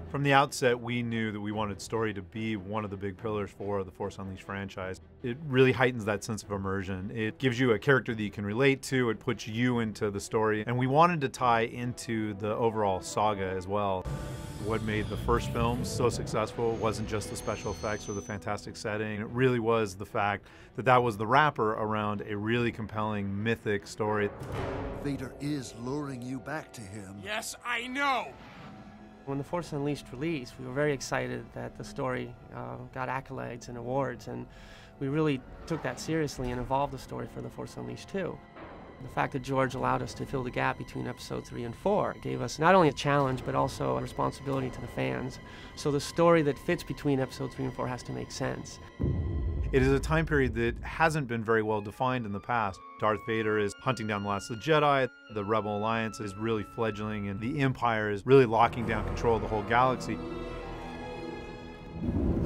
From the outset, we knew that we wanted story to be one of the big pillars for the Force Unleashed franchise. It really heightens that sense of immersion. It gives you a character that you can relate to, it puts you into the story, and we wanted to tie into the overall saga as well. What made the first film so successful wasn't just the special effects or the fantastic setting. It really was the fact that that was the wrapper around a really compelling, mythic story. Vader is luring you back to him. Yes, I know! When The Force Unleashed released, we were very excited that the story got accolades and awards, and we really took that seriously and evolved the story for The Force Unleashed 2. The fact that George allowed us to fill the gap between Episode 3 and 4 gave us not only a challenge, but also a responsibility to the fans. So the story that fits between Episode 3 and 4 has to make sense. It is a time period that hasn't been very well defined in the past. Darth Vader is hunting down the last of the Jedi, the Rebel Alliance is really fledgling, and the Empire is really locking down control of the whole galaxy.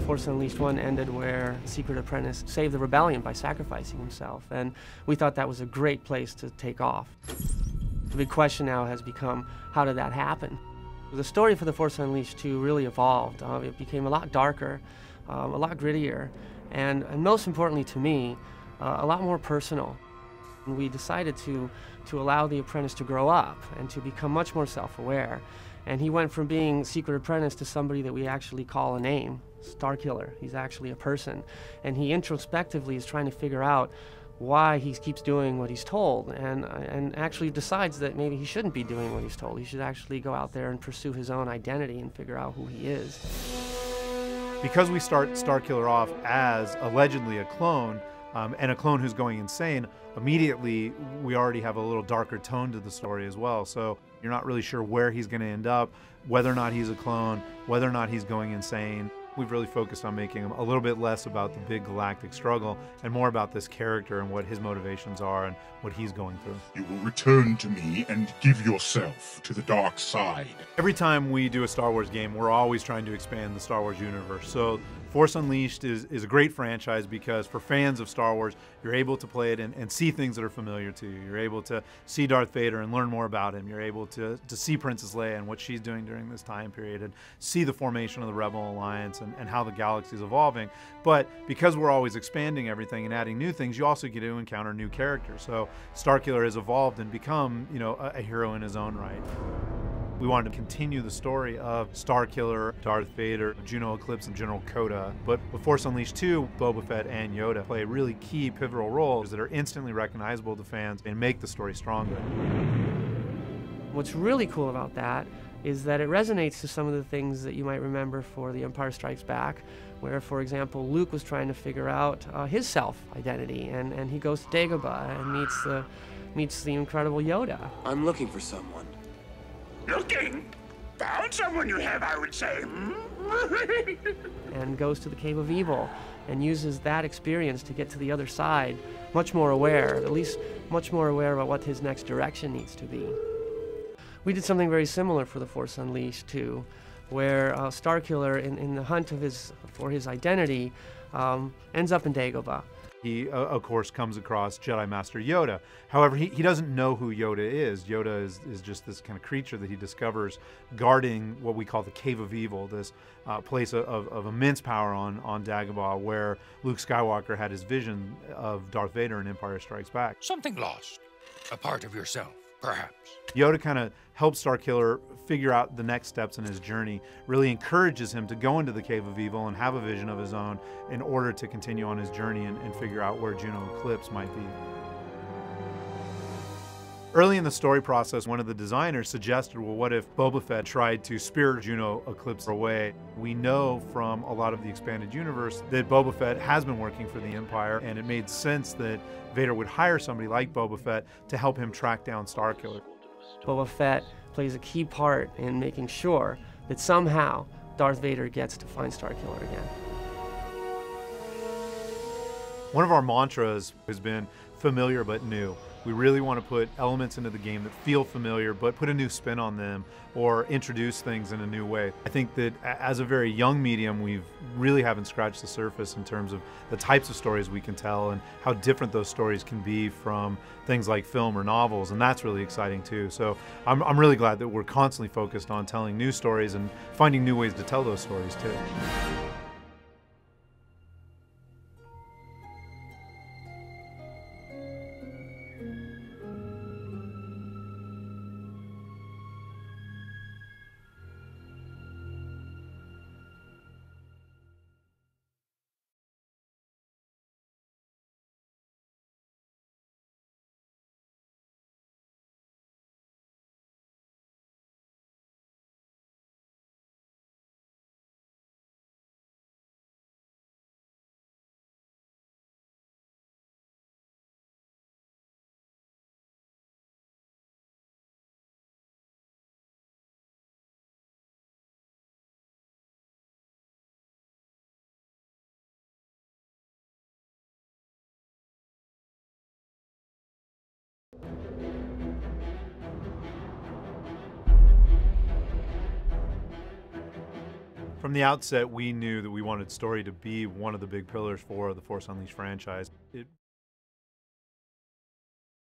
Force Unleashed 1 ended where Secret Apprentice saved the rebellion by sacrificing himself, and we thought that was a great place to take off. The big question now has become, how did that happen? The story for The Force Unleashed 2 really evolved. It became a lot darker, a lot grittier, and most importantly to me, a lot more personal. And we decided to allow the apprentice to grow up and to become much more self-aware. And he went from being Secret Apprentice to somebody that we actually call a name, Starkiller. He's actually a person. And he introspectively is trying to figure out why he keeps doing what he's told, and actually decides that maybe he shouldn't be doing what he's told. He should actually go out there and pursue his own identity and figure out who he is. Because we start Starkiller off as allegedly a clone, and a clone who's going insane, immediately we already have a little darker tone to the story as well. So you're not really sure where he's going to end up, whether or not he's a clone, whether or not he's going insane. We've really focused on making him a little bit less about the big galactic struggle and more about this character and what his motivations are and what he's going through. You will return to me and give yourself to the dark side. Every time we do a Star Wars game, we're always trying to expand the Star Wars universe. So Force Unleashed is a great franchise because for fans of Star Wars, you're able to play it and see things that are familiar to you. You're able to see Darth Vader and learn more about him. You're able to see Princess Leia and what she's doing during this time period and see the formation of the Rebel Alliance and how the galaxy is evolving. But because we're always expanding everything and adding new things, you also get to encounter new characters. So Starkiller has evolved and become, a hero in his own right. We wanted to continue the story of Starkiller, Darth Vader, Juno Eclipse, and General Coda. But with Force Unleashed 2, Boba Fett and Yoda play really key pivotal roles that are instantly recognizable to fans and make the story stronger. What's really cool about that is that it resonates to some of the things that you might remember for The Empire Strikes Back, where, for example, Luke was trying to figure out his self-identity, and he goes to Dagobah and meets the incredible Yoda. I'm looking for someone. Looking? Found someone you have, I would say. And goes to the Cave of Evil and uses that experience to get to the other side, much more aware, at least much more aware about what his next direction needs to be. We did something very similar for The Force Unleashed 2, where Starkiller, in the hunt for his identity, ends up in Dagobah. He, of course, comes across Jedi Master Yoda. However, he doesn't know who Yoda is. Yoda is just this kind of creature that he discovers guarding what we call the Cave of Evil, this place of immense power on Dagobah, where Luke Skywalker had his vision of Darth Vader in Empire Strikes Back. Something lost. A part of yourself, perhaps. Yoda kind of helps Starkiller figure out the next steps in his journey, really encourages him to go into the Cave of Evil and have a vision of his own in order to continue on his journey and figure out where Juno Eclipse might be. Early in the story process, one of the designers suggested, well, what if Boba Fett tried to spirit Juno Eclipse away? We know from a lot of the expanded universe that Boba Fett has been working for the Empire, and it made sense that Vader would hire somebody like Boba Fett to help him track down Starkiller. Boba Fett plays a key part in making sure that somehow Darth Vader gets to find Starkiller again. One of our mantras has been familiar but new. We really want to put elements into the game that feel familiar, but put a new spin on them or introduce things in a new way. I think that as a very young medium, we really haven't scratched the surface in terms of the types of stories we can tell and how different those stories can be from things like film or novels, and that's really exciting too. So I'm really glad that we're constantly focused on telling new stories and finding new ways to tell those stories too. From the outset, we knew that we wanted story to be one of the big pillars for the Force Unleashed franchise.